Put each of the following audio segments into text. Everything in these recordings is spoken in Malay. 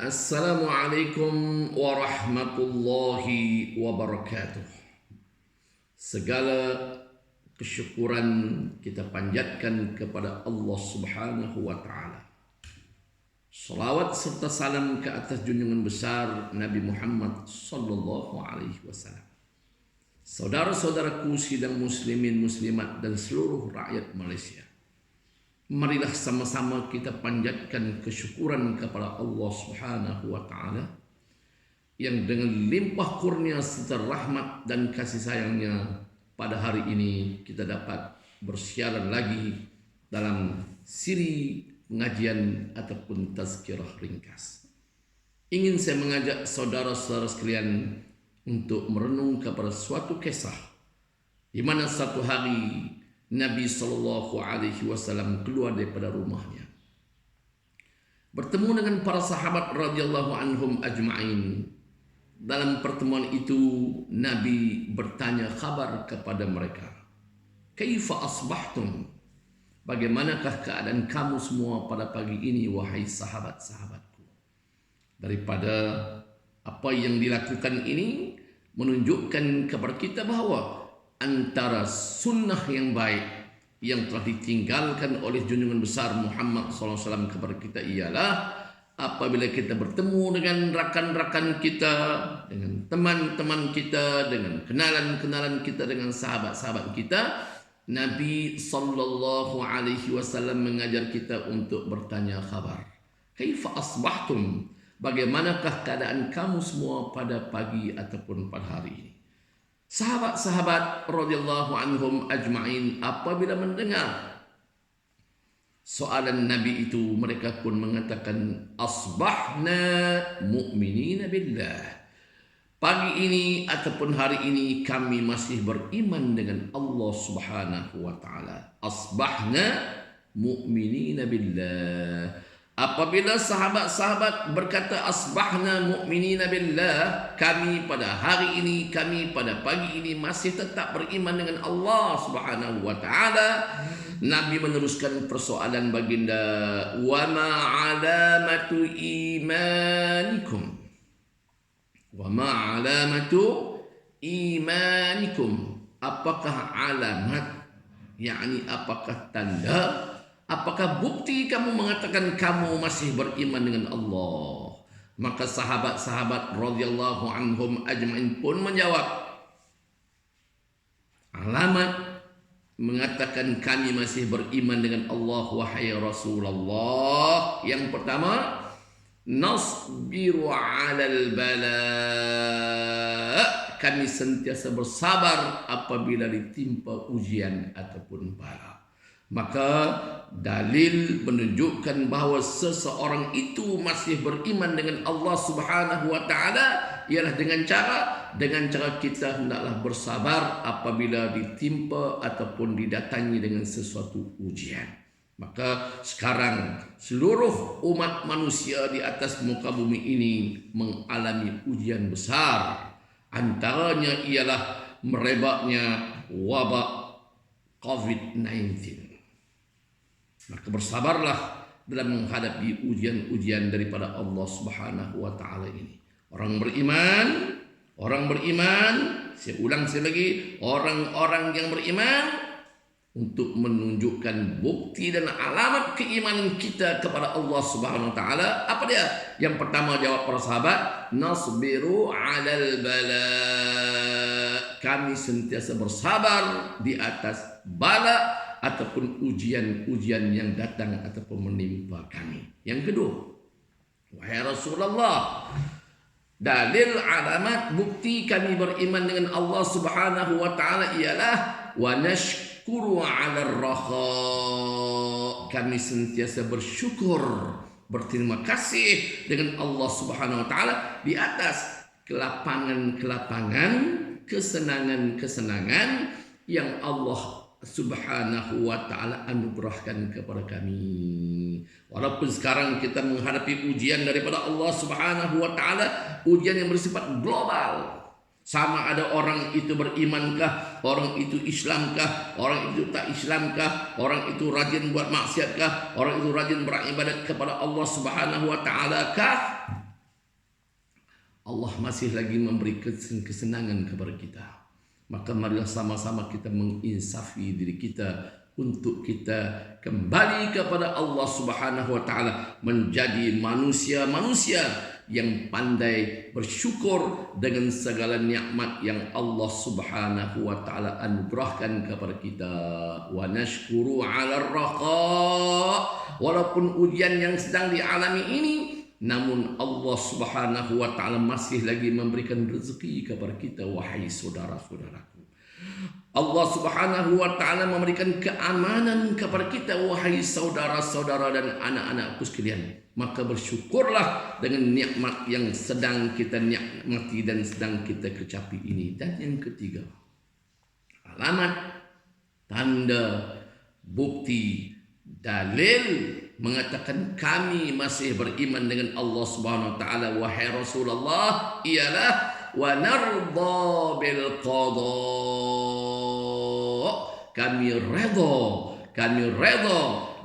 Assalamualaikum warahmatullahi wabarakatuh. Segala kesyukuran kita panjatkan kepada Allah Subhanahu wa taala. Salawat serta salam ke atas junjungan besar Nabi Muhammad sallallahu alaihi wasallam. Saudara-saudaraku sidang muslimin muslimat dan seluruh rakyat Malaysia. Marilah sama-sama kita panjatkan kesyukuran kepada Allah Subhanahu wa taala yang dengan limpah kurnia serta rahmat dan kasih sayangnya pada hari ini kita dapat bersiaran lagi dalam siri pengajian ataupun tazkirah ringkas. Ingin saya mengajak saudara-saudara sekalian untuk merenung kepada suatu kisah di mana satu hari Nabi sallallahu alaihi wasallam keluar daripada rumahnya, bertemu dengan para sahabat radhiyallahu anhum ajma'in. Dalam pertemuan itu Nabi bertanya kabar kepada mereka. Kaifa asbahtum? Bagaimanakah keadaan kamu semua pada pagi ini wahai sahabat-sahabatku? Daripada apa yang dilakukan ini menunjukkan kepada kita bahawa antara sunnah yang baik yang telah ditinggalkan oleh junjungan besar Muhammad SAW kepada kita ialah apabila kita bertemu dengan rakan-rakan kita, dengan teman-teman kita, dengan kenalan-kenalan kita, dengan sahabat-sahabat kita, Nabi SAW mengajar kita untuk bertanya khabar. Kaifa asbahtum? Bagaimanakah keadaan kamu semua pada pagi ataupun pada hari ini? Sahabat-sahabat radhiyallahu anhum ajma'in apabila mendengar soalan Nabi itu, mereka pun mengatakan asbahna mu'minina billah. Pagi ini ataupun hari ini kami masih beriman dengan Allah Subhanahu wa taala. Asbahna mu'minina billah. Apabila sahabat-sahabat berkata asbahna mu'minina billah, kami pada hari ini, kami pada pagi ini masih tetap beriman dengan Allah Subhanahu wa taala, Nabi meneruskan persoalan baginda, wa ma alamatu imanikum? Wa ma alamatu imanikum? Apakah alamat, yakni apakah tanda, apakah bukti kamu mengatakan kamu masih beriman dengan Allah? Maka sahabat-sahabat radhiyallahu anhum ajma'in pun menjawab, alamat mengatakan kami masih beriman dengan Allah wahai Rasulullah, yang pertama, nasbiru 'alal bala. Kami sentiasa bersabar apabila ditimpa ujian ataupun bala. Maka dalil menunjukkan bahawa seseorang itu masih beriman dengan Allah Subhanahu wa taala ialah dengan cara kita hendaklah bersabar apabila ditimpa ataupun didatangi dengan sesuatu ujian. Maka sekarang seluruh umat manusia di atas muka bumi ini mengalami ujian besar. Antaranya ialah merebaknya wabak COVID-19. Maka bersabarlah dalam menghadapi ujian-ujian daripada Allah Subhanahu wa taala ini. Orang beriman, saya ulang sekali lagi, orang-orang yang beriman untuk menunjukkan bukti dan alamat keimanan kita kepada Allah Subhanahu wa taala. Apa dia? Yang pertama jawab para sahabat, nasbiru 'alal bala. Kami sentiasa bersabar di atas bala ataupun ujian-ujian yang datang ataupun menimpa kami. Yang kedua, wahai Rasulullah, dalil alamat bukti kami beriman dengan Allah Subhanahu wa taala ialah wa nashkuru 'alal raha. Kami sentiasa bersyukur, berterima kasih dengan Allah Subhanahu wa taala di atas kelapangan-kelapangan, kesenangan-kesenangan yang Allah Subhanahu wa ta'ala anugerahkan kepada kami. Walaupun sekarang kita menghadapi ujian daripada Allah Subhanahu wa ta'ala, ujian yang bersifat global. Sama ada orang itu berimankah, orang itu Islamkah, orang itu tak Islamkah, orang itu rajin buat maksiatkah, orang itu rajin beribadat kepada Allah Subhanahu wa ta'ala kah? Allah masih lagi memberi kesenangan kepada kita. Maka marilah sama-sama kita menginsafi diri kita untuk kita kembali kepada Allah Subhanahu wa taala, menjadi manusia-manusia yang pandai bersyukur dengan segala nikmat yang Allah Subhanahu wa taala anugerahkan kepada kita. Wa nashkuru 'ala ar-raqa, walaupun ujian yang sedang dialami ini, namun Allah Subhanahu wa taala masih lagi memberikan rezeki kepada kita, wahai saudara-saudaraku. Allah Subhanahu wa taala memberikan keamanan kepada kita, wahai saudara-saudara dan anak-anakku sekalian. Maka bersyukurlah dengan nikmat yang sedang kita nikmati dan sedang kita kecapi ini. Dan yang ketiga, alamat, tanda, bukti, dalil mengatakan kami masih beriman dengan Allah Subhanahu wa taala, wahai Rasulullah, ialah wa narda bil qada. Kami redha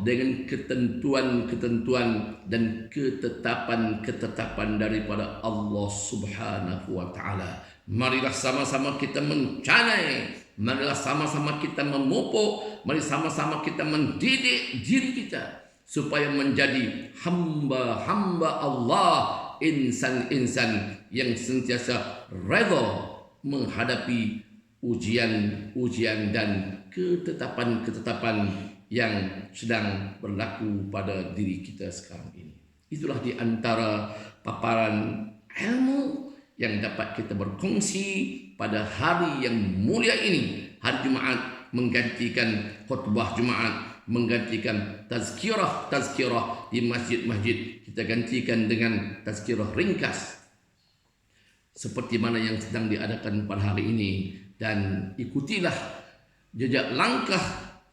dengan ketentuan-ketentuan dan ketetapan-ketetapan daripada Allah Subhanahu wa taala. Marilah sama-sama kita mencanai, marilah sama-sama kita memupuk, mari sama-sama kita mendidik diri kita supaya menjadi hamba-hamba Allah, insan-insan yang sentiasa redha menghadapi ujian-ujian dan ketetapan-ketetapan yang sedang berlaku pada diri kita sekarang ini. Itulah di antara paparan ilmu yang dapat kita berkongsi pada hari yang mulia ini. Hari Jumaat menggantikan khutbah Jumaat, menggantikan tazkirah di masjid-masjid. Kita gantikan dengan tazkirah ringkas seperti mana yang sedang diadakan pada hari ini. Dan ikutilah jejak langkah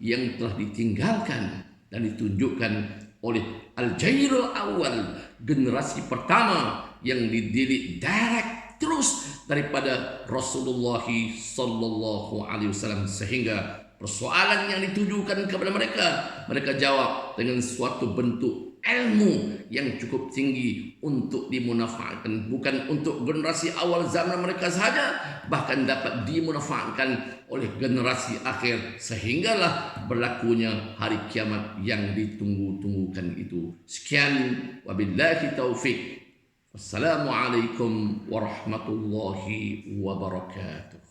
yang telah ditinggalkan dan ditunjukkan oleh Al-Jailul Awal, generasi pertama yang dididik direct terus daripada Rasulullah sallallahu alaihi wasallam, sehingga persoalan yang ditujukan kepada mereka jawab dengan suatu bentuk ilmu yang cukup tinggi untuk dimanfaatkan, bukan untuk generasi awal zaman mereka sahaja, bahkan dapat dimanfaatkan oleh generasi akhir, sehinggalah berlakunya hari kiamat yang ditunggu-tunggukan itu. Sekian, wabillahi taufik. Wassalamualaikum warahmatullahi wabarakatuh.